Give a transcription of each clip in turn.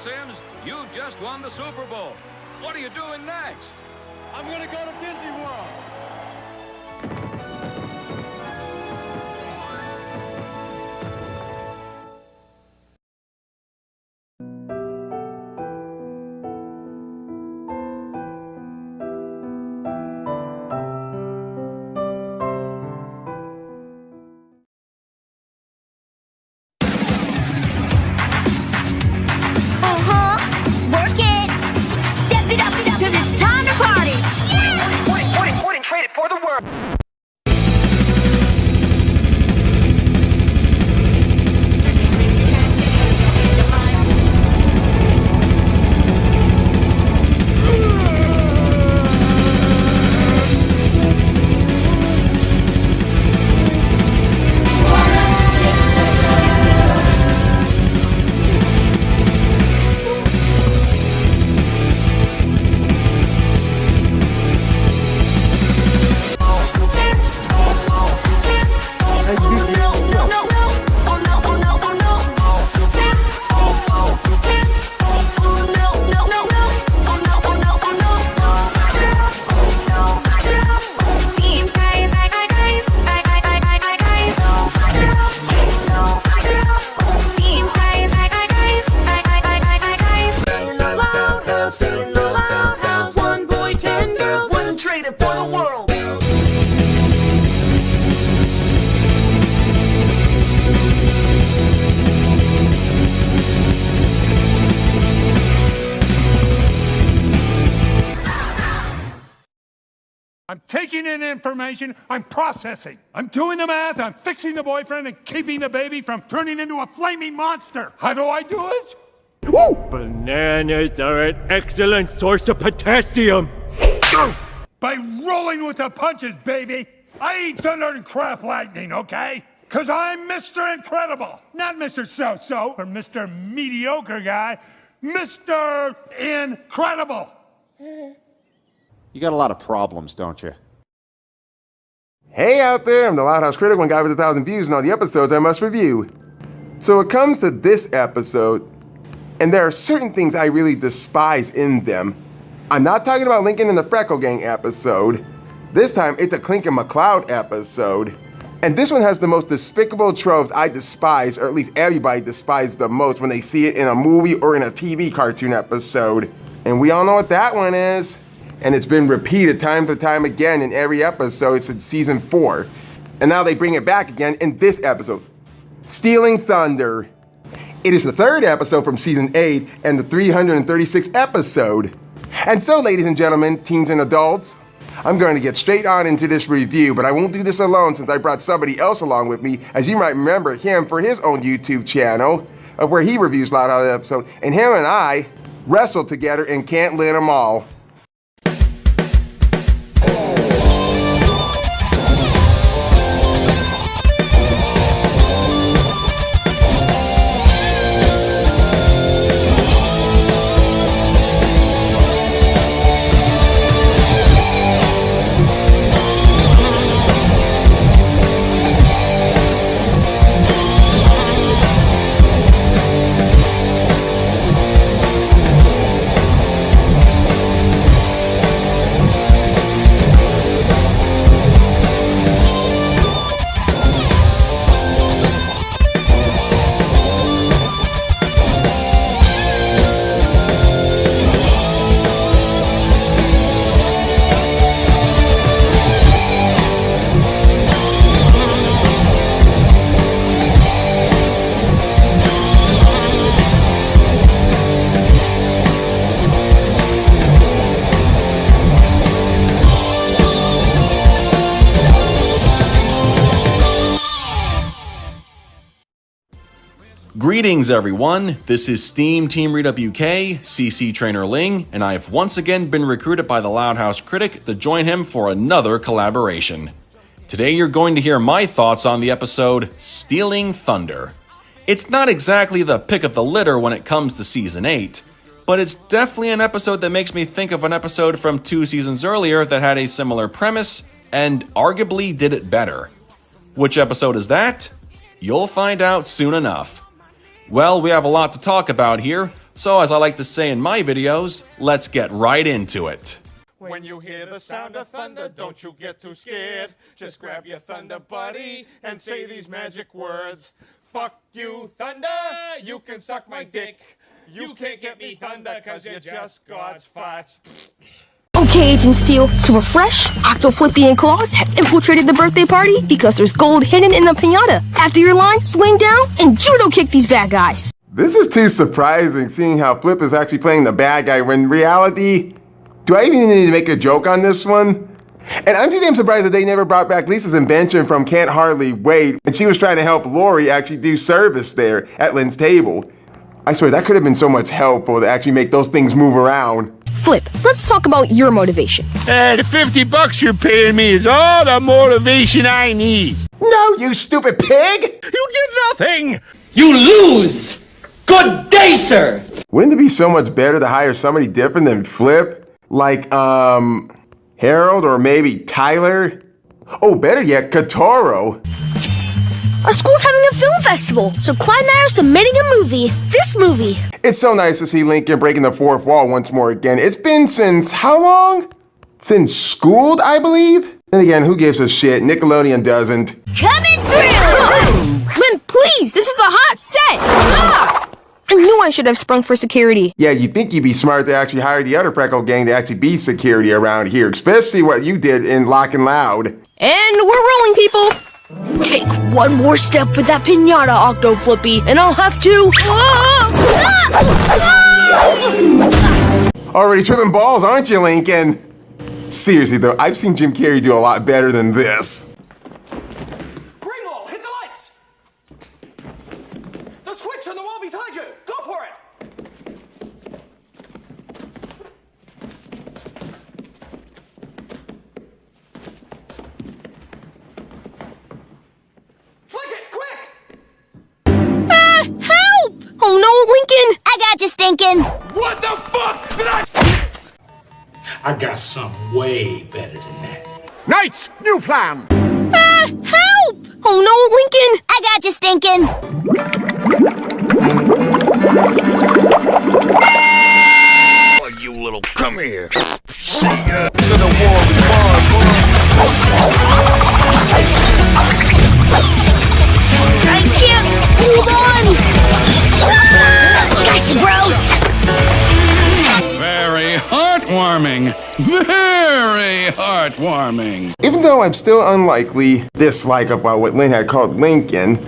Sims, you just won the Super Bowl. What are you doing next? I'm gonna go to Disney World. Work it. Step it up, cause it's time to party. Yeah! Wouldn't trade it for the world. I'm taking in information, I'm processing. I'm doing the math, I'm fixing the boyfriend and keeping the baby from turning into a flaming monster. How do I do it? Woo! Bananas are an excellent source of potassium. By rolling with the punches, baby. I eat thunder and crap lightning, okay? Cause I'm Mr. Incredible. Not Mr. So-so or Mr. Mediocre guy. Mr. Incredible. You got a lot of problems, don't you? Hey out there, I'm the Loud House Critic, one guy with 1,000 views and all the episodes I must review. So it comes to this episode, and there are certain things I really despise in them. I'm not talking about Lincoln and the Freckle Gang episode. This time, it's a Clincoln McCloud episode. And this one has the most despicable tropes I despise, or at least everybody despises the most when they see it in a movie or in a TV cartoon episode. And we all know what that one is. And it's been repeated time and time again in every episode since season 4. And now they bring it back again in this episode. Stealing Thunder. It is the 3rd episode from season 8 and the 336th episode. And so, ladies and gentlemen, teens and adults, I'm going to get straight on into this review, but I won't do this alone since I brought somebody else along with me, as you might remember him for his own YouTube channel, where he reviews Loud House episode, and him and I wrestle together and can't win them all. Greetings everyone, this is Steam Team Read Up UK, CC Trainer Ling, and I have once again been recruited by the Loud House Critic to join him for another collaboration. Today you're going to hear my thoughts on the episode Stealing Thunder. It's not exactly the pick of the litter when it comes to Season 8, but it's definitely an episode that makes me think of an episode from 2 seasons earlier that had a similar premise and arguably did it better. Which episode is that? You'll find out soon enough. Well, we have a lot to talk about here, So as I like to say in my videos, let's get right into it. When you hear the sound of thunder, don't you get too scared. Just grab your thunder buddy and say these magic words. Fuck you, thunder, you can suck my dick. You can't get me thunder, cause you're just God's farts. Okay, Agent Steel, to refresh, Octo Flippy and Claus have infiltrated the birthday party because there's gold hidden in the piñata. After your line, swing down and judo kick these bad guys. This is too surprising, seeing how Flip is actually playing the bad guy when in reality, do I even need to make a joke on this one? And I'm too damn surprised that they never brought back Lisa's invention from Can't Hardly Wait when she was trying to help Lori actually do service there at Lynn's table. I swear, that could have been so much helpful to actually make those things move around. Flip, let's talk about your motivation. The $50 you're paying me is all the motivation I need. No, you stupid pig! You get nothing! You lose! Good day, sir! Wouldn't it be so much better to hire somebody different than Flip? Like, Harold or maybe Tyler? Oh, better yet, Katoro. Our school's having a film festival, so Clyde and I are submitting a movie. This movie. It's so nice to see Lincoln breaking the fourth wall once more again. It's been since how long? Since Schooled, I believe? Then again, who gives a shit? Nickelodeon doesn't. Coming through! Lynn, please, this is a hot set! Ah! I knew I should have sprung for security. Yeah, you'd think you'd be smart to actually hire the other Freckle Gang to actually be security around here, especially what you did in Lock and Loud. And we're rolling, people. Take one more step with that piñata, Octo Flippy, and I'll have to... Already tripping balls, aren't you, Lincoln? Seriously, though, I've seen Jim Carrey do a lot better than this. Greenwall, hit the lights! The switch on the wall behind you! Go for it! Flick it, quick! Help! Oh no, Lincoln! I got you, stinking. What the fuck did I got something way better than that. Knights, new plan! Help! Oh no, Lincoln! I got you, stinking. Oh, you little, come here. I can't hold on. Got you, bro. Very heartwarming. Very heartwarming. Even though I'm still unlikely dislike about what Lynn had called Lincoln,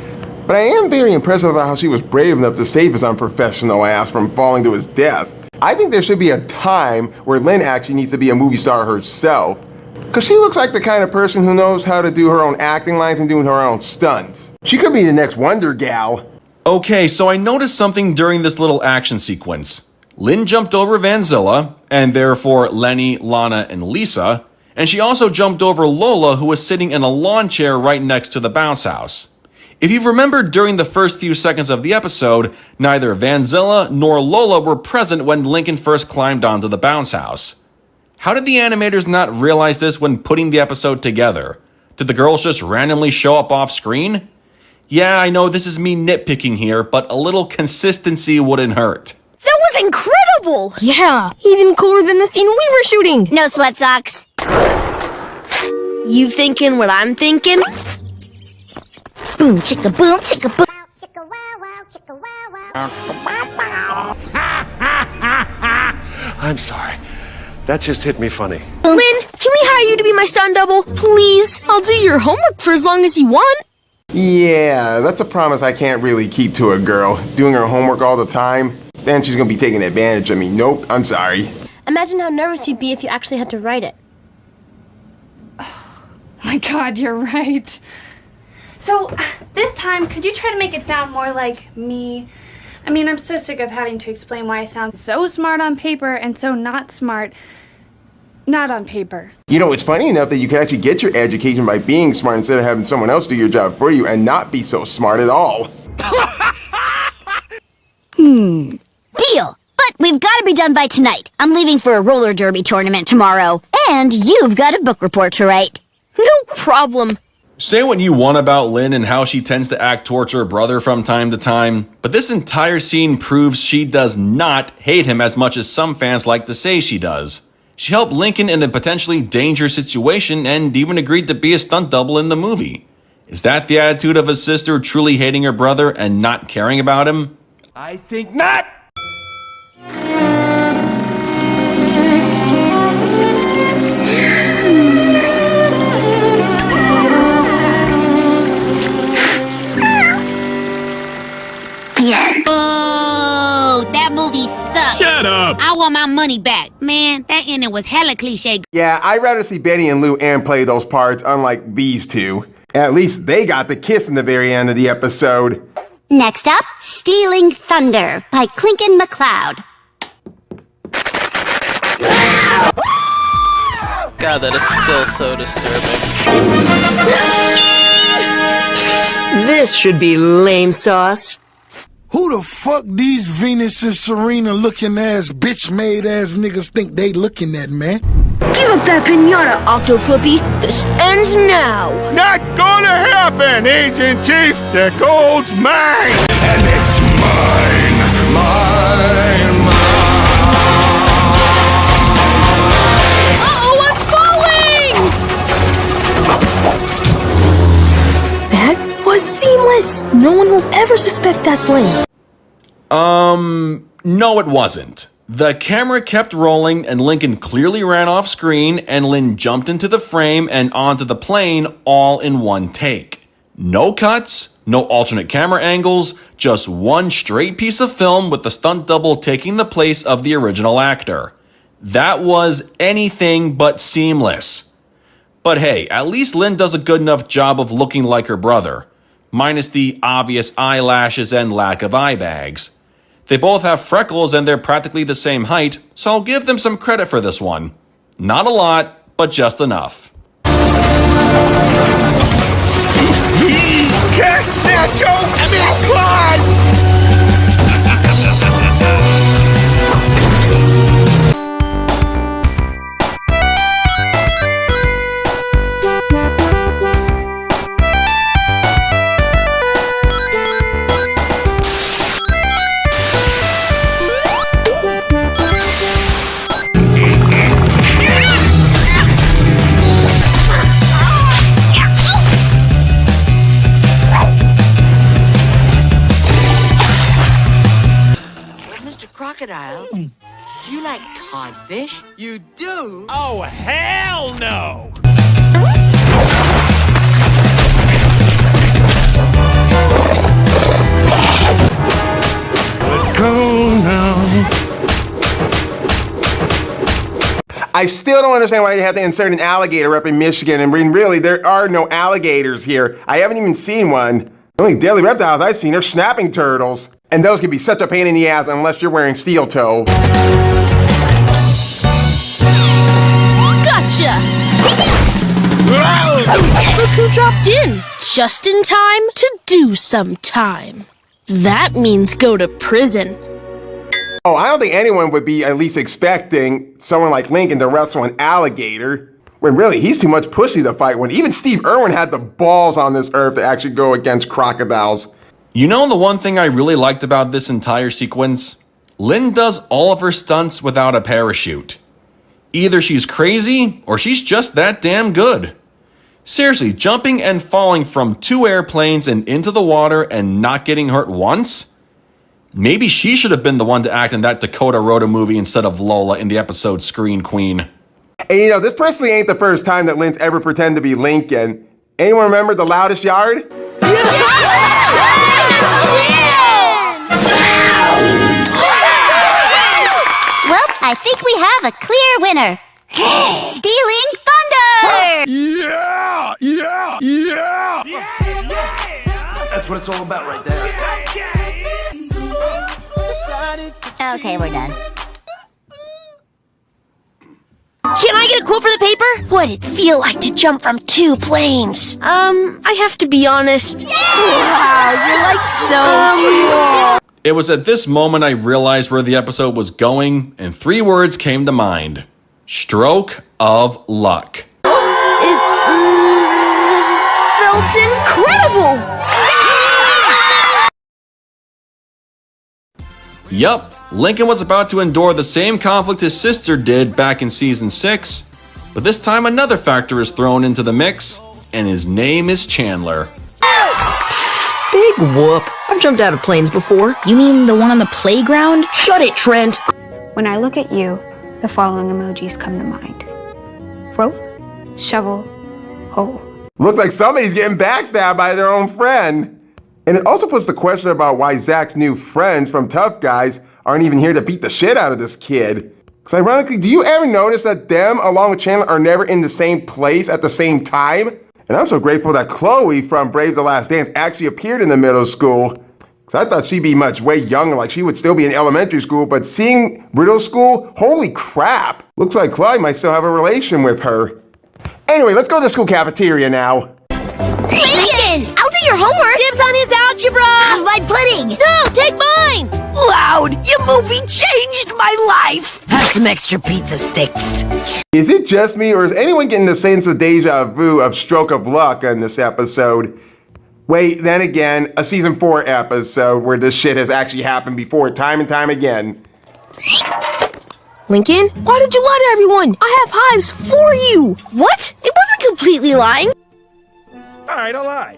but I am very impressed about how she was brave enough to save his unprofessional ass from falling to his death. I think there should be a time where Lynn actually needs to be a movie star herself, because she looks like the kind of person who knows how to do her own acting lines and doing her own stunts. She could be the next Wonder Gal. Okay, so I noticed something during this little action sequence. Lynn jumped over Vanzilla, and therefore Lenny, Lana, and Lisa, and she also jumped over Lola, who was sitting in a lawn chair right next to the bounce house. If you remember during the first few seconds of the episode, neither Vanzilla nor Lola were present when Lincoln first climbed onto the bounce house. How did the animators not realize this when putting the episode together? Did the girls just randomly show up off screen? Yeah, I know this is me nitpicking here, but a little consistency wouldn't hurt. That was incredible! Yeah, even cooler than the scene we were shooting. No sweat socks. You thinking what I'm thinking? Boom, chicka boom, chicka boom. Chicka wow wow, chicka wow wow. I'm sorry. That just hit me funny. Lynn, can we hire you to be my stunt double? Please, I'll do your homework for as long as you want. Yeah, that's a promise I can't really keep to a girl. Doing her homework all the time, then she's gonna be taking advantage of me. Nope, I'm sorry. Imagine how nervous you'd be if you actually had to write it. Oh my God, you're right. So, this time, could you try to make it sound more like me? I mean, I'm so sick of having to explain why I sound so smart on paper and so not smart not on paper. You know, it's funny enough that you can actually get your education by being smart instead of having someone else do your job for you and not be so smart at all. Deal. But we've got to be done by tonight. I'm leaving for a roller derby tournament tomorrow. And you've got a book report to write. No problem. Say what you want about Lynn and how she tends to act towards her brother from time to time, but this entire scene proves she does not hate him as much as some fans like to say she does. She helped Lincoln in a potentially dangerous situation and even agreed to be a stunt double in the movie. Is that the attitude of a sister truly hating her brother and not caring about him? I think not! Oh, that movie sucked. Shut up! I want my money back. Man, that ending was hella cliche. Yeah, I'd rather see Benny and Lou Ann play those parts, unlike these two. At least they got the kiss in the very end of the episode. Next up, Stealing Thunder by Clincoln McCloud. God, that is still so disturbing. This should be lame sauce. Who the fuck these Venus and Serena looking ass, bitch made ass niggas think they looking at, man? Give up that pinata, Octo Flippy. This ends now. Not gonna happen, Agent Chief. The gold's mine. And it's mine, mine, mine. Uh-oh, I'm falling! That was seamless. No one will ever suspect that's Lynn. No it wasn't. The camera kept rolling and Lincoln clearly ran off screen and Lynn jumped into the frame and onto the plane all in one take. No cuts, no alternate camera angles, just one straight piece of film with the stunt double taking the place of the original actor. That was anything but seamless. But hey, at least Lynn does a good enough job of looking like her brother, minus the obvious eyelashes and lack of eye bags. They both have freckles and they're practically the same height, so I'll give them some credit for this one. Not a lot, but just enough. Cat Snatcho! Clyde! Crocodile, do you like codfish? You do? Oh, hell no! Let's go now. I still don't understand why you have to insert an alligator up in Michigan, and really, there are no alligators here. I haven't even seen one. The only deadly reptiles I've seen are snapping turtles. And those can be such a pain in the ass unless you're wearing steel toe. Gotcha! Look who dropped in, just in time to do some time. That means go to prison. Oh, I don't think anyone would be at least expecting someone like Lincoln to wrestle an alligator. When really, he's too much pussy to fight when even Steve Irwin had the balls on this earth to actually go against crocodiles. You know the one thing I really liked about this entire sequence? Lynn does all of her stunts without a parachute. Either she's crazy, or she's just that damn good. Seriously, jumping and falling from 2 airplanes and into the water and not getting hurt once? Maybe she should have been the one to act in that Dakota Rhoda movie instead of Lola in the episode Screen Queen. And you know, this personally ain't the first time that Lynn's ever pretended to be Lincoln. Anyone remember The Loudest Yard? Well, I think we have a clear winner. Stealing Thunder! Yeah! Yeah! Yeah! That's what it's all about right there. Okay, we're done. Can I get a quote for the paper? What'd it feel like to jump from 2 planes? I have to be honest. Wow, you're like so cool. It was at this moment I realized where the episode was going, and 3 words came to mind. Stroke of luck. It felt Yup, Lincoln was about to endure the same conflict his sister did back in season 6, but this time another factor is thrown into the mix, and his name is Chandler. Big whoop. I've jumped out of planes before. You mean the one on the playground? Shut it, Trent. When I look at you, the following emojis come to mind. Rope, shovel, hole. Looks like somebody's getting backstabbed by their own friend. And it also puts the question about why Zach's new friends from Tough Guys aren't even here to beat the shit out of this kid. Because ironically, do you ever notice that them, along with Chandler, are never in the same place at the same time? And I'm so grateful that Chloe from Brave the Last Dance actually appeared in the middle school. Because I thought she'd be much way younger, like she would still be in elementary school, but seeing middle school, holy crap. Looks like Chloe might still have a relation with her. Anyway, let's go to the school cafeteria now. Lincoln, I'll do your homework. Dibs on his algebra. Have my pudding. No, take mine. Loud, your movie changed my life. Have some extra pizza sticks. Is it just me, or is anyone getting the sense of deja vu of Stroke of Luck in this episode? Wait, then again, a season 4 episode where this shit has actually happened before, time and time again. Lincoln, why did you lie to everyone? I have hives for you. What? It wasn't completely lying. All right, I'll lie.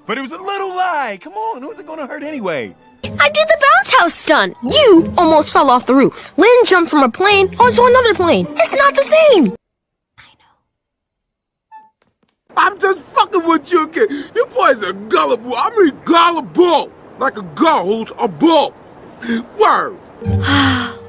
But it was a little lie. Come on, who's it gonna hurt anyway? I did the bounce house stunt. You almost fell off the roof. Lynn jumped from a plane onto another plane. It's not the same. I'm just fucking with you again. You boys are gullible. I mean gullible. Like a girl who's a bull. Word.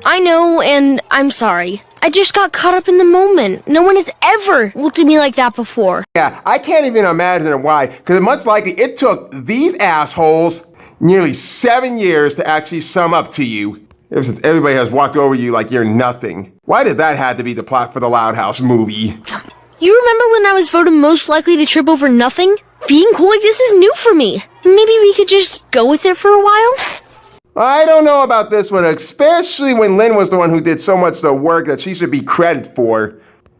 I know, and I'm sorry. I just got caught up in the moment. No one has ever looked at me like that before. Yeah, I can't even imagine why, because much likely it took these assholes nearly 7 years to actually sum up to you. Ever since everybody has walked over you like you're nothing. Why did that have to be the plot for the Loud House movie? You remember when I was voted most likely to trip over nothing? Being cool like this is new for me. Maybe we could just go with it for a while? I don't know about this one, especially when Lynn was the one who did so much of the work that she should be credited for.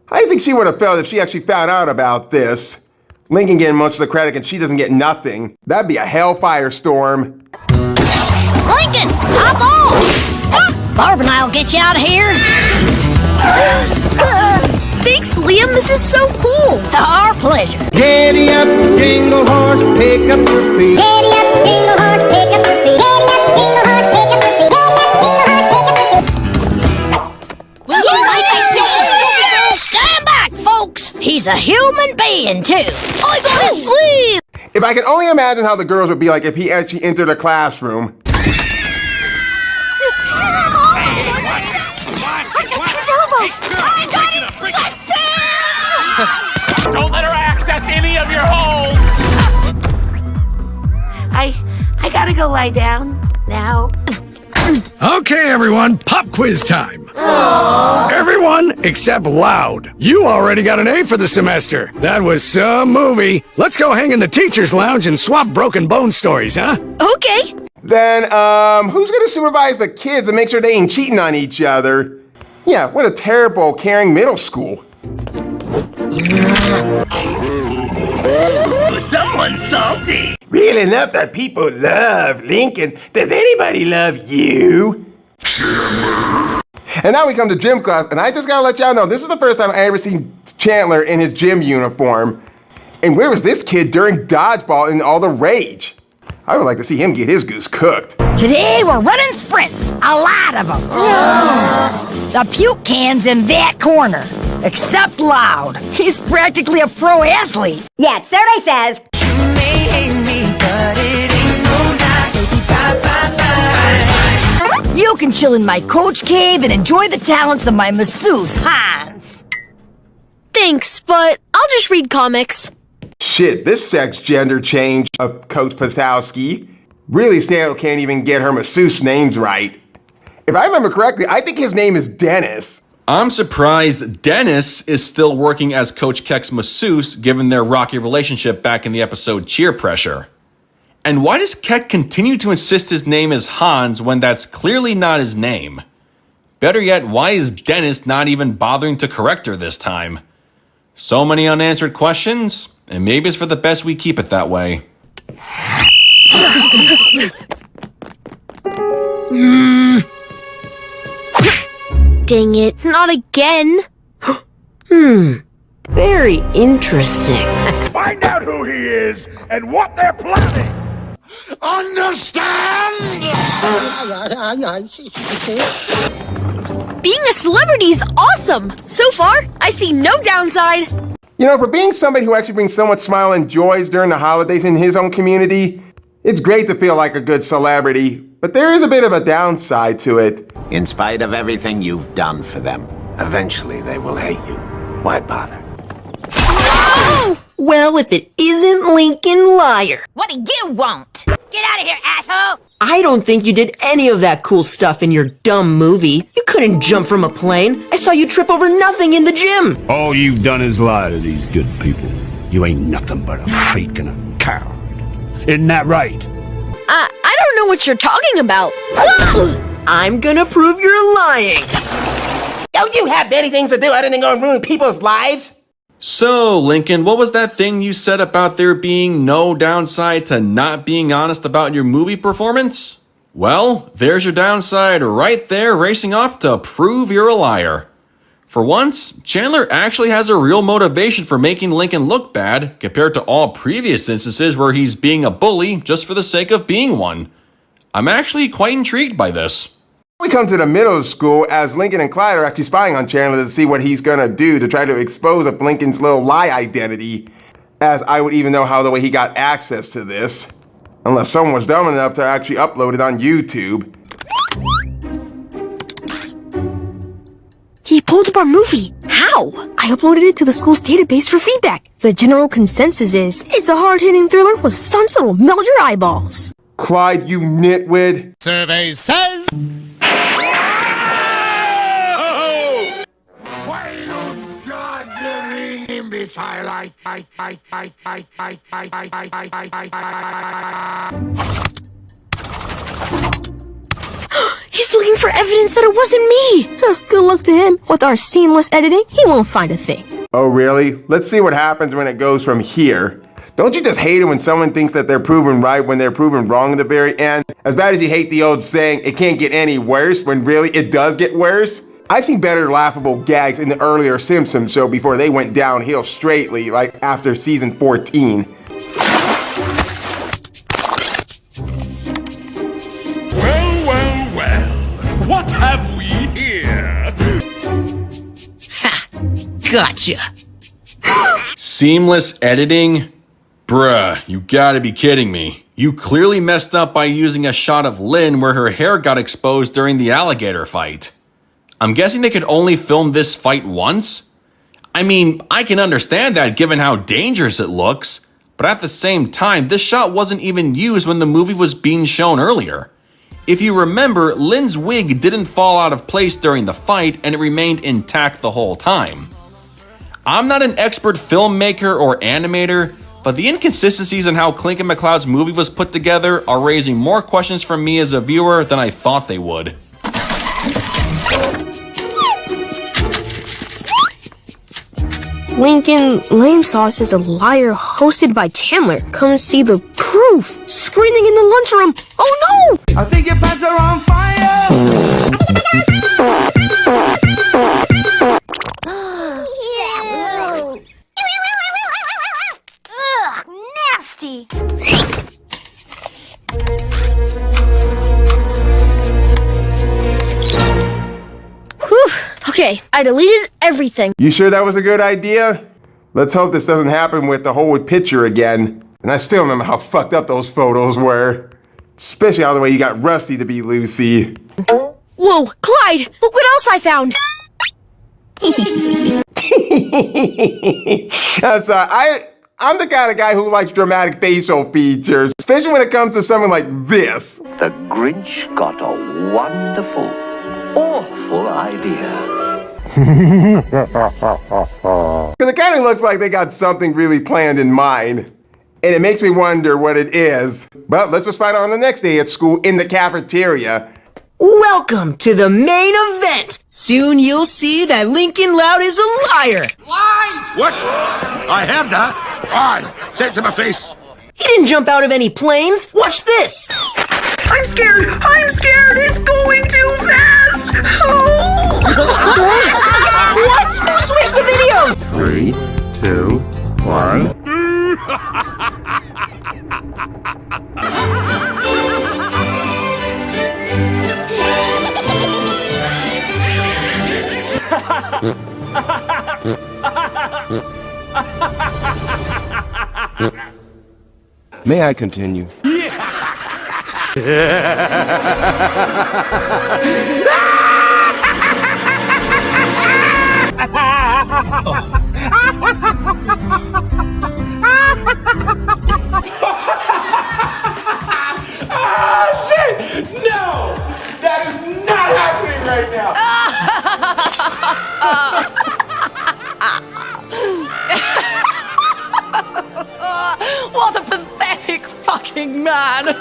I think she would have felt if she actually found out about this. Lincoln getting most of the credit and she doesn't get nothing. That'd be a hellfire storm. Lincoln, hop on. Barb and I'll get you out of here. Thanks, Liam. This is so cool. Our pleasure. Giddy up, jingle horse, pick up your feet. Giddy up, jingle horse, pick up your feet. Giddy up, jingle horse, pick up your feet. Giddy up, jingle horse, pick up your feet. Stand back, folks. He's a human being, too. I gotta sleep. If I could only imagine how the girls would be like if he actually entered a classroom. Don't let her access any of your holes! I gotta go lie down now. Okay, everyone, pop quiz time. Everyone except Loud. You already got an A for the semester. That was some movie. Let's go hang in the teacher's lounge and swap broken bone stories, huh? Okay. Then, who's gonna supervise the kids and make sure they ain't cheating on each other? Yeah, what a terrible, caring middle school. Someone's salty. Real enough that people love Lincoln. Does anybody love you? And now we come to gym class, and I just gotta let y'all know, this is the first time I ever seen Chandler in his gym uniform. And where was this kid during dodgeball and all the rage? I would like to see him get his goose cooked. Today we're running sprints, a lot of them. The puke can's in that corner, except Loud. He's practically a pro athlete. Yeah, survey says. You can chill in my coach cave and enjoy the talents of my masseuse, Hans. Thanks, but I'll just read comics. Shit, this sex gender change of Coach Pasowski. Really, Stanley can't even get her masseuse names right. If I remember correctly, I think his name is Dennis. I'm surprised Dennis is still working as Coach Keck's masseuse given their rocky relationship back in the episode Cheer Pressure. And why does Keck continue to insist his name is Hans when that's clearly not his name? Better yet, why is Dennis not even bothering to correct her this time? So many unanswered questions, and maybe it's for the best we keep it that way. Dang it, not again. Very interesting. Find out who he is and what they're planning. Understand? Being a celebrity is awesome. So far, I see no downside. You know, for being somebody who actually brings so much smile and joys during the holidays in his own community, it's great to feel like a good celebrity, but there is a bit of a downside to it. In spite of everything you've done for them, eventually they will hate you. Why bother? Well, if it isn't Lincoln Liar. What do you want? Get out of here, asshole! I don't think you did any of that cool stuff in your dumb movie. You couldn't jump from a plane. I saw you trip over nothing in the gym. All you've done is lie to these good people. You ain't nothing but a fake and a coward. Isn't that right? I don't know what you're talking about. I'm gonna prove you're lying. Don't you have many things to do other than go and ruin people's lives? So, Lincoln, what was that thing you said about there being no downside to not being honest about your movie performance? Well, there's your downside right there, racing off to prove you're a liar. For once, Chandler actually has a real motivation for making Lincoln look bad compared to all previous instances where he's being a bully just for the sake of being one. I'm actually quite intrigued by this. We come to the middle school as Lincoln and Clyde are actually spying on Chandler to see what he's gonna do to try to expose up Lincoln's little lie identity, as I would even know how the way he got access to this, unless someone was dumb enough to actually upload it on YouTube. He pulled up our movie. How? I uploaded it to the school's database for feedback. The general consensus is, it's a hard-hitting thriller with stunts that'll melt your eyeballs. Clyde, you nitwit. Survey says... He's looking for evidence that it wasn't me. Good luck to him. With our seamless editing, he won't find a thing. Oh, really? Let's see what happens when it goes from here. Don't you just hate it when someone thinks that they're proven right when they're proven wrong at the very end? As bad as you hate the old saying, it can't get any worse, when really it does get worse? I've seen better laughable gags in the earlier Simpsons show before they went downhill straightly, like after season 14. Well, what have we here? Ha! Gotcha. Seamless editing? Bruh, you gotta be kidding me. You clearly messed up by using a shot of Lynn where her hair got exposed during the alligator fight. I'm guessing they could only film this fight once? I mean, I can understand that given how dangerous it looks, but at the same time, this shot wasn't even used when the movie was being shown earlier. If you remember, Lynn's wig didn't fall out of place during the fight and it remained intact the whole time. I'm not an expert filmmaker or animator, but the inconsistencies in how Clincoln McCloud's movie was put together are raising more questions from me as a viewer than I thought they would. Lincoln Lame Sauce is a liar hosted by Chandler. Come see the proof. Screaming in the lunchroom. Oh no! I think your pants are on fire! Ugh, nasty. Whew. Okay, I deleted everything. You sure that was a good idea? Let's hope this doesn't happen with the whole picture again. And I still remember how fucked up those photos were. Especially how the way you got Rusty to be Lucy. Whoa, Clyde, look what else I found. I'm sorry, I'm the kind of guy who likes dramatic facial features, especially when it comes to something like this. The Grinch got a wonderful, awful idea. Because it kind of looks like they got something really planned in mind. And it makes me wonder what it is. But let's just find out on the next day at school in the cafeteria. Welcome to the main event. Soon you'll see that Lincoln Loud is a liar. Lies! What? I have that. Fine. Say it to my face. He didn't jump out of any planes. Watch this. I'm scared! I'm scared! It's going too fast! Oh! What? Switch the videos! 3, 2, 1. May I continue? Ah, shit! No! That is not happening right now! What a pathetic fucking man!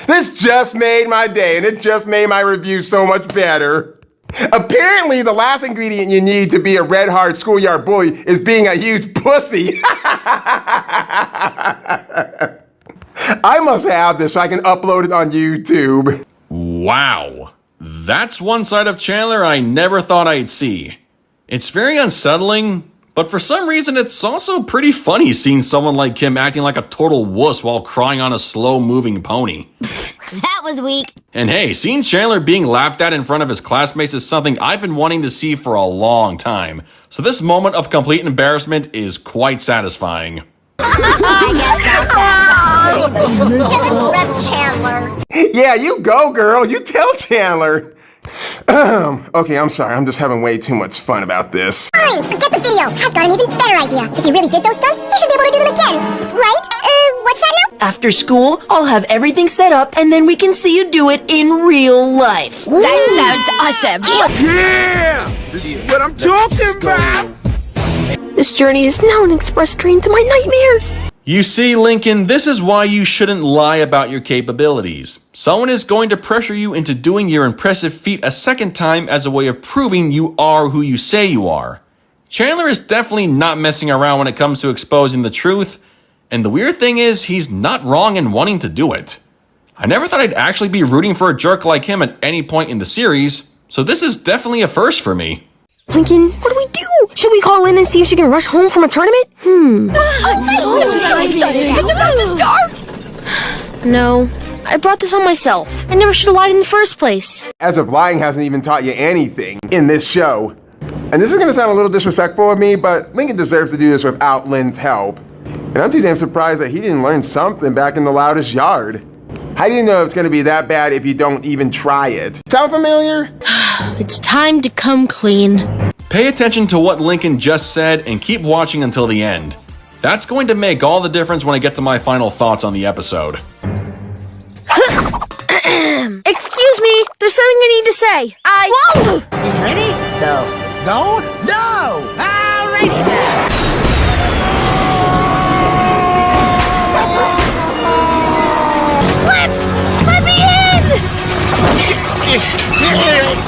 This just made my day, and it just made my review so much better. Apparently, the last ingredient you need to be a red-heart schoolyard bully is being a huge pussy. I must have this so I can upload it on YouTube. Wow. That's one side of Chandler I never thought I'd see. It's very unsettling, but for some reason it's also pretty funny seeing someone like him acting like a total wuss while crying on a slow-moving pony. That was weak. And hey, seeing Chandler being laughed at in front of his classmates is something I've been wanting to see for a long time. So this moment of complete embarrassment is quite satisfying. Chandler. Yeah, you go, girl. You tell Chandler. Okay, I'm sorry. I'm just having way too much fun about this. Fine, forget the video. I've got an even better idea. If you really did those stunts, you should be able to do them again. Right? What's that now? After school, I'll have everything set up, and then we can see you do it in real life. That sounds awesome. Yeah! This is what I'm talking about! This journey is now an express train to my nightmares. You see, Lincoln, this is why you shouldn't lie about your capabilities. Someone is going to pressure you into doing your impressive feat a second time as a way of proving you are who you say you are. Chandler is definitely not messing around when it comes to exposing the truth, and the weird thing is, he's not wrong in wanting to do it. I never thought I'd actually be rooting for a jerk like him at any point in the series, so this is definitely a first for me. Lincoln, what do we do? Should we call in and see if she can rush home from a tournament? It's about to start! No, I brought this on myself. I never should have lied in the first place. As if lying hasn't even taught you anything in this show. And this is going to sound a little disrespectful of me, but Lincoln deserves to do this without Lynn's help. And I'm too damn surprised that he didn't learn something back in the Loudest yard. I didn't know it's going to be that bad if you don't even try it. Sound familiar? It's time to come clean. Pay attention to what Lincoln just said and keep watching until the end. That's going to make all the difference when I get to my final thoughts on the episode. Excuse me, there's something I need to say. Whoa! You ready? Go. Go? No! Alrighty then. Let me in!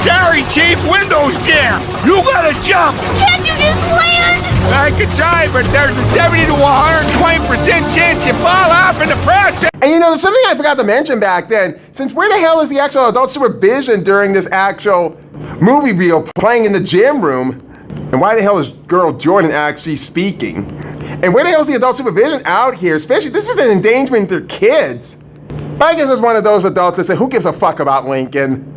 Sorry, Chief, window's down. You gotta jump. Can't you just land? I could try, but there's a 70 to 120% chance you fall off in the process. And you know, there's something I forgot to mention back then. Since where the hell is the actual adult supervision during this actual movie reel playing in the gym room? And why the hell is girl Jordan actually speaking? And where the hell is the adult supervision out here? Especially, this is an endangerment to kids. But I guess it's one of those adults that say, who gives a fuck about Lincoln?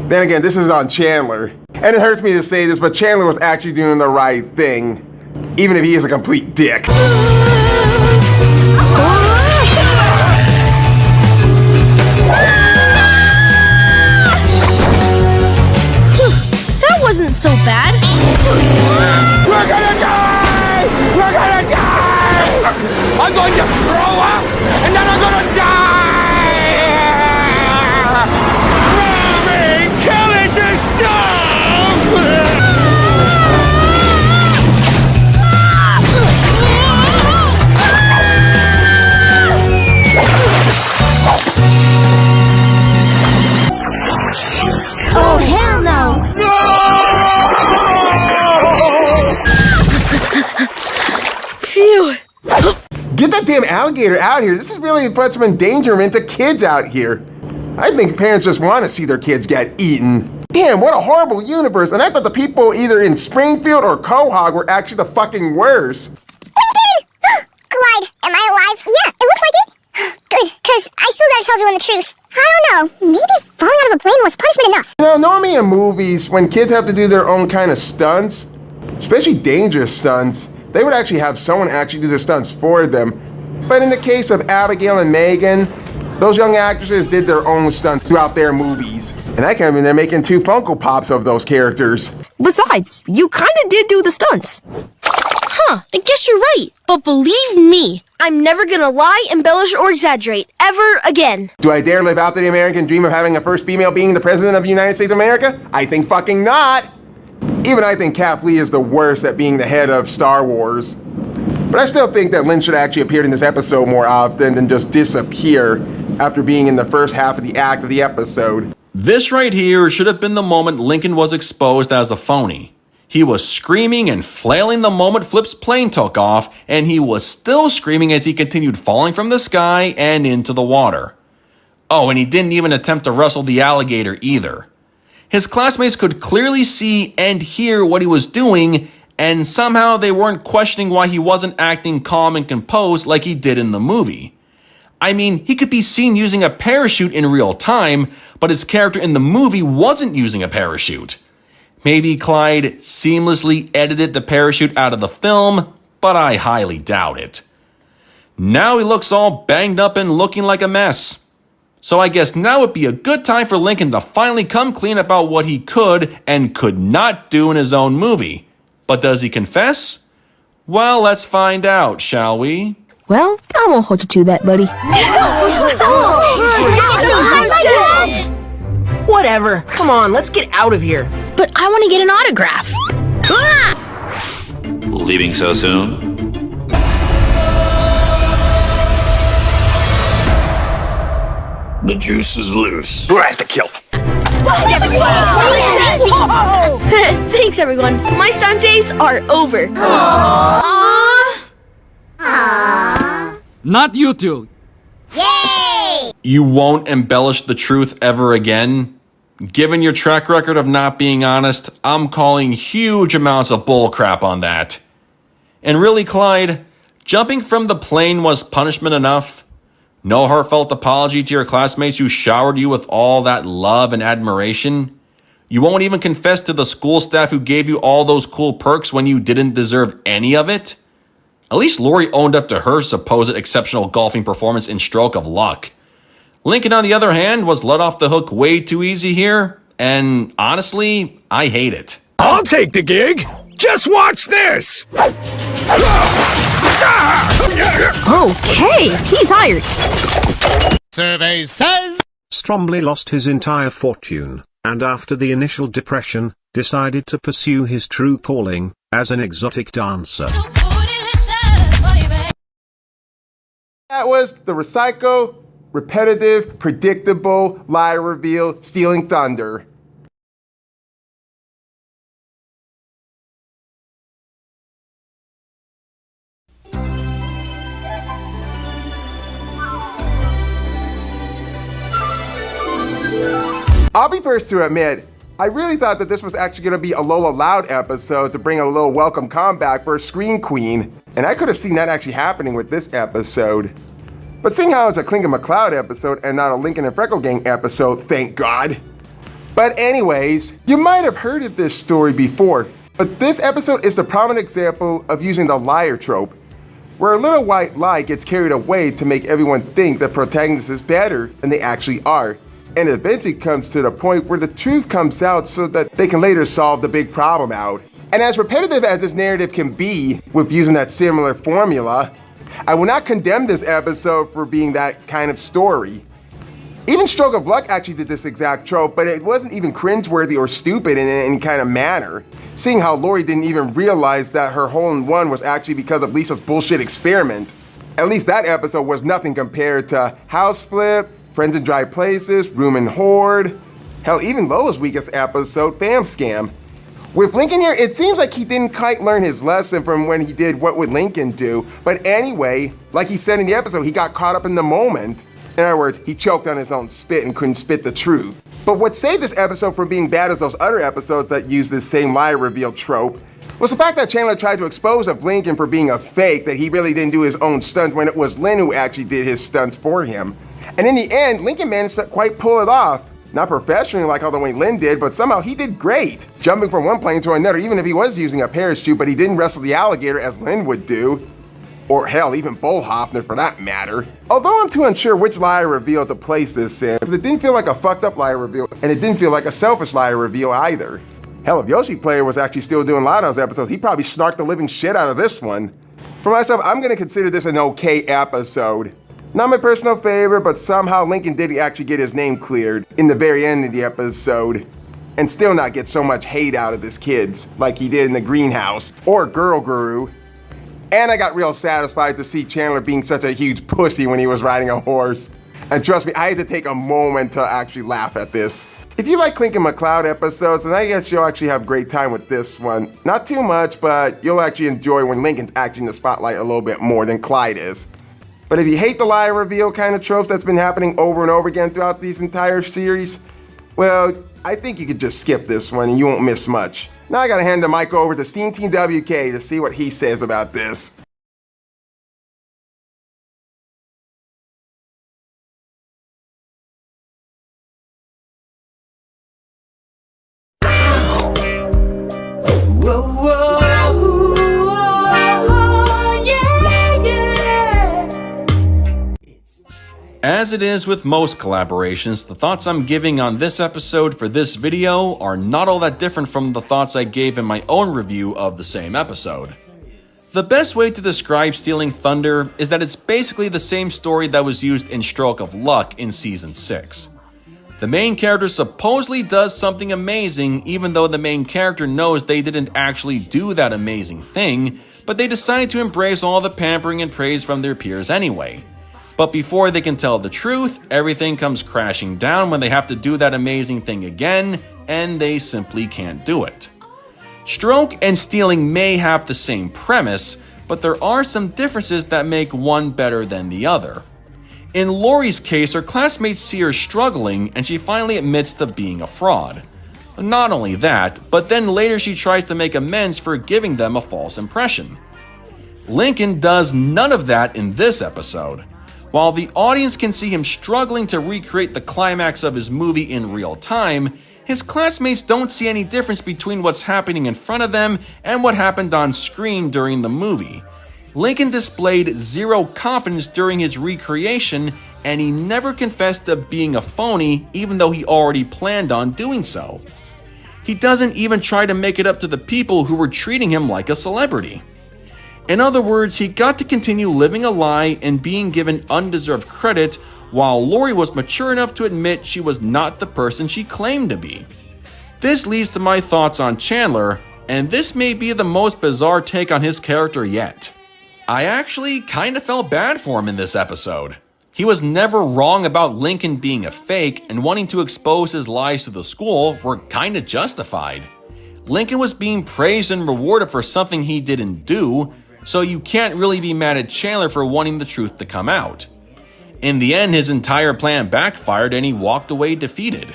Then again, this is on Chandler. And it hurts me to say this, but Chandler was actually doing the right thing. Even if he is a complete dick. That wasn't so bad. We're gonna die! We're gonna die! I'm going to throw up, and then I'm gonna die! Mommy, tell it to stop! Oh, hell no! No! damn alligator out here. This is really put some endangerment to kids out here. I think parents just want to see their kids get eaten. Damn, what a horrible universe. And I thought the people either in Springfield or Quahog were actually the fucking worst. Lincoln! Clyde, am I alive? Yeah, it looks like it. Good, because I still gotta tell everyone the truth. I don't know, maybe falling out of a plane was punishment enough. You know, normally in movies, when kids have to do their own kind of stunts, especially dangerous stunts, they would actually have someone actually do their stunts for them. But in the case of Abigail and Megan, those young actresses did their own stunts throughout their movies. And I can't mean they're making 2 Funko Pops of those characters. Besides, you kinda did do the stunts. Huh, I guess you're right. But believe me, I'm never gonna lie, embellish, or exaggerate ever again. Do I dare live out the American dream of having a first female being the president of the United States of America? I think fucking not. Even I think Kathleen is the worst at being the head of Star Wars. But I still think that Lynn should have actually appeared in this episode more often than just disappear after being in the first half of the act of the episode. This right here should have been the moment Lincoln was exposed as a phony. He was screaming and flailing the moment Flip's plane took off, and he was still screaming as he continued falling from the sky and into the water. Oh, and he didn't even attempt to wrestle the alligator either. His classmates could clearly see and hear what he was doing, and somehow they weren't questioning why he wasn't acting calm and composed like he did in the movie. I mean, he could be seen using a parachute in real time, but his character in the movie wasn't using a parachute. Maybe Clyde seamlessly edited the parachute out of the film, but I highly doubt it. Now he looks all banged up and looking like a mess. So I guess now would be a good time for Lincoln to finally come clean about what he could and could not do in his own movie. But does he confess? Well, let's find out, shall we? Well, I won't hold you to that, buddy. Whatever. Come on, let's get out of here. But I want to get an autograph. Leaving so soon? The juice is loose. We're at the kill. Thanks, everyone. My stunt days are over. Not you two. You won't embellish the truth ever again? Given your track record of not being honest, I'm calling huge amounts of bullcrap on that. And really, Clyde, jumping from the plane was punishment enough? No heartfelt apology to your classmates who showered you with all that love and admiration? You won't even confess to the school staff who gave you all those cool perks when you didn't deserve any of it? At least Lori owned up to her supposed exceptional golfing performance in stroke of luck. Lincoln, on the other hand, was let off the hook way too easy here, and honestly, I hate it. I'll take the gig. Just watch this. Okay, he's hired. Survey says Strombley lost his entire fortune, and after the initial depression, decided to pursue his true calling as an exotic dancer. That was the recycle, repetitive, predictable, lie reveal, stealing thunder. I'll be first to admit, I really thought that this was actually going to be a Lola Loud episode to bring a little welcome comeback for a Scream Queen, and I could have seen that actually happening with this episode. But seeing how it's a Clincoln McCloud episode and not a Lincoln and Freckle Gang episode, thank God. But anyways, you might have heard of this story before, but this episode is a prominent example of using the liar trope, where a little white lie gets carried away to make everyone think the protagonist is better than they actually are. And it eventually comes to the point where the truth comes out so that they can later solve the big problem out. And as repetitive as this narrative can be with using that similar formula, I will not condemn this episode for being that kind of story. Even Stroke of Luck actually did this exact trope, but it wasn't even cringeworthy or stupid in any kind of manner. Seeing how Lori didn't even realize that her hole-in-one was actually because of Lisa's bullshit experiment. At least that episode was nothing compared to House Flip, Friends in Dry Places, Room and Hoard, hell, even Lola's weakest episode, Fam Scam. With Lincoln here, it seems like he didn't quite learn his lesson from when he did What Would Lincoln Do? But anyway, like he said in the episode, he got caught up in the moment. In other words, he choked on his own spit and couldn't spit the truth. But what saved this episode from being bad as those other episodes that used this same lie reveal trope was the fact that Chandler tried to expose of Lincoln for being a fake, that he really didn't do his own stunts when it was Lynn who actually did his stunts for him. And in the end, Lincoln managed to quite pull it off. Not professionally like all the way Lynn did, but somehow he did great. Jumping from one plane to another, even if he was using a parachute, but he didn't wrestle the alligator as Lynn would do. Or hell, even Bullhoffner for that matter. Although I'm too unsure which lie reveal to place this in, because it didn't feel like a fucked up lie reveal, and it didn't feel like a selfish lie reveal either. Hell, if Yoshi Player was actually still doing Loud House episodes, he'd probably snark the living shit out of this one. For myself, I'm gonna consider this an okay episode. Not my personal favorite, but somehow Lincoln did actually get his name cleared in the very end of the episode, and still not get so much hate out of his kids, like he did in the greenhouse, or Girl Guru. And I got real satisfied to see Chandler being such a huge pussy when he was riding a horse. And trust me, I had to take a moment to actually laugh at this. If you like Clincoln McCloud episodes, then I guess you'll actually have a great time with this one. Not too much, but you'll actually enjoy when Lincoln's actually in the spotlight a little bit more than Clyde is. But if you hate the lie reveal kind of tropes that's been happening over and over again throughout these entire series, well, I think you could just skip this one and you won't miss much. Now I gotta hand the mic over to Steam Team WK to see what he says about this. As it is with most collaborations, the thoughts I'm giving on this episode for this video are not all that different from the thoughts I gave in my own review of the same episode. The best way to describe Stealing Thunder is that it's basically the same story that was used in Stroke of Luck in Season 6. The main character supposedly does something amazing even though the main character knows they didn't actually do that amazing thing, but they decide to embrace all the pampering and praise from their peers anyway. But before they can tell the truth, everything comes crashing down when they have to do that amazing thing again, and they simply can't do it. Stroke and Stealing may have the same premise, but there are some differences that make one better than the other. In Lori's case, her classmates see her struggling, and she finally admits to being a fraud. Not only that, but then later she tries to make amends for giving them a false impression. Lincoln does none of that in this episode. While the audience can see him struggling to recreate the climax of his movie in real time, his classmates don't see any difference between what's happening in front of them and what happened on screen during the movie. Lincoln displayed zero confidence during his recreation, and he never confessed to being a phony even though he already planned on doing so. He doesn't even try to make it up to the people who were treating him like a celebrity. In other words, he got to continue living a lie and being given undeserved credit, while Lori was mature enough to admit she was not the person she claimed to be. This leads to my thoughts on Chandler, and this may be the most bizarre take on his character yet. I actually kinda felt bad for him in this episode. He was never wrong about Lincoln being a fake, and wanting to expose his lies to the school were kinda justified. Lincoln was being praised and rewarded for something he didn't do, so you can't really be mad at Chandler for wanting the truth to come out. In the end, his entire plan backfired and he walked away defeated.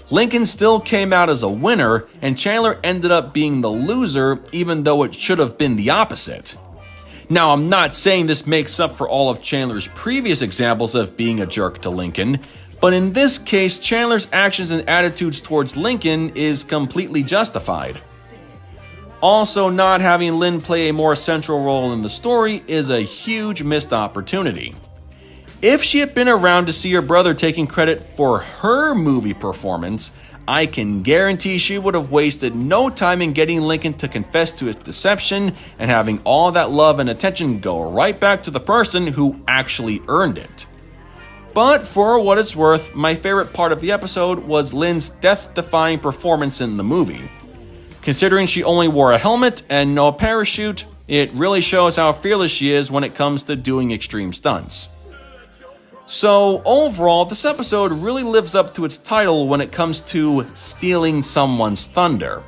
Lincoln still came out as a winner, and Chandler ended up being the loser even though it should have been the opposite. Now, I'm not saying this makes up for all of Chandler's previous examples of being a jerk to Lincoln, but in this case, Chandler's actions and attitudes towards Lincoln is completely justified. Also, not having Lynn play a more central role in the story is a huge missed opportunity. If she had been around to see her brother taking credit for her movie performance, I can guarantee she would have wasted no time in getting Lincoln to confess to his deception and having all that love and attention go right back to the person who actually earned it. But for what it's worth, my favorite part of the episode was Lynn's death-defying performance in the movie. Considering she only wore a helmet and no parachute, it really shows how fearless she is when it comes to doing extreme stunts. So overall, this episode really lives up to its title when it comes to stealing someone's thunder.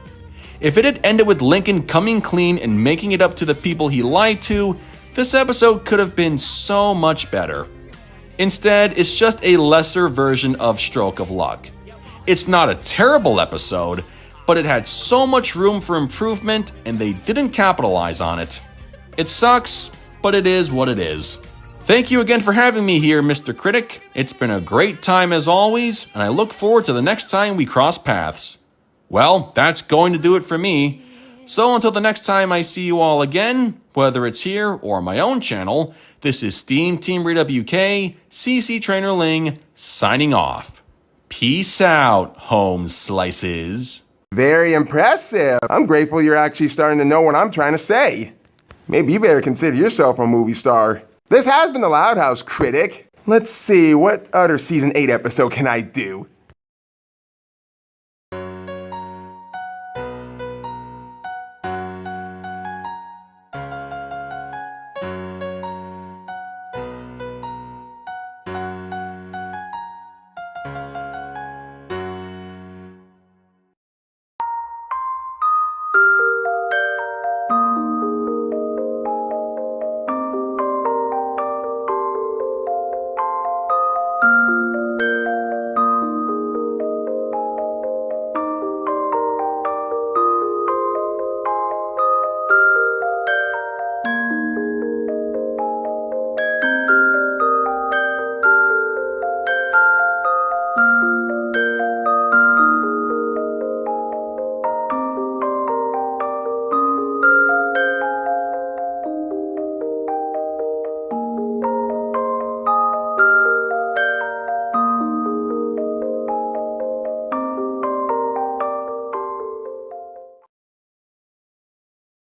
If it had ended with Lincoln coming clean and making it up to the people he lied to, this episode could have been so much better. Instead, it's just a lesser version of Stroke of Luck. It's not a terrible episode, but it had so much room for improvement and they didn't capitalize on it. It sucks, but it is what it is. Thank you again for having me here, Mr. Critic. It's been a great time as always, and I look forward to the next time we cross paths. Well, that's going to do it for me. So until the next time I see you all again, whether it's here or my own channel, this is Steam Team Read Up UK, CC Trainer Ling, signing off. Peace out, home slices. Very impressive. I'm grateful you're actually starting to know what I'm trying to say. Maybe you better consider yourself a movie star. This has been the Loud House Critic. Let's see, what other Season 8 episode can I do?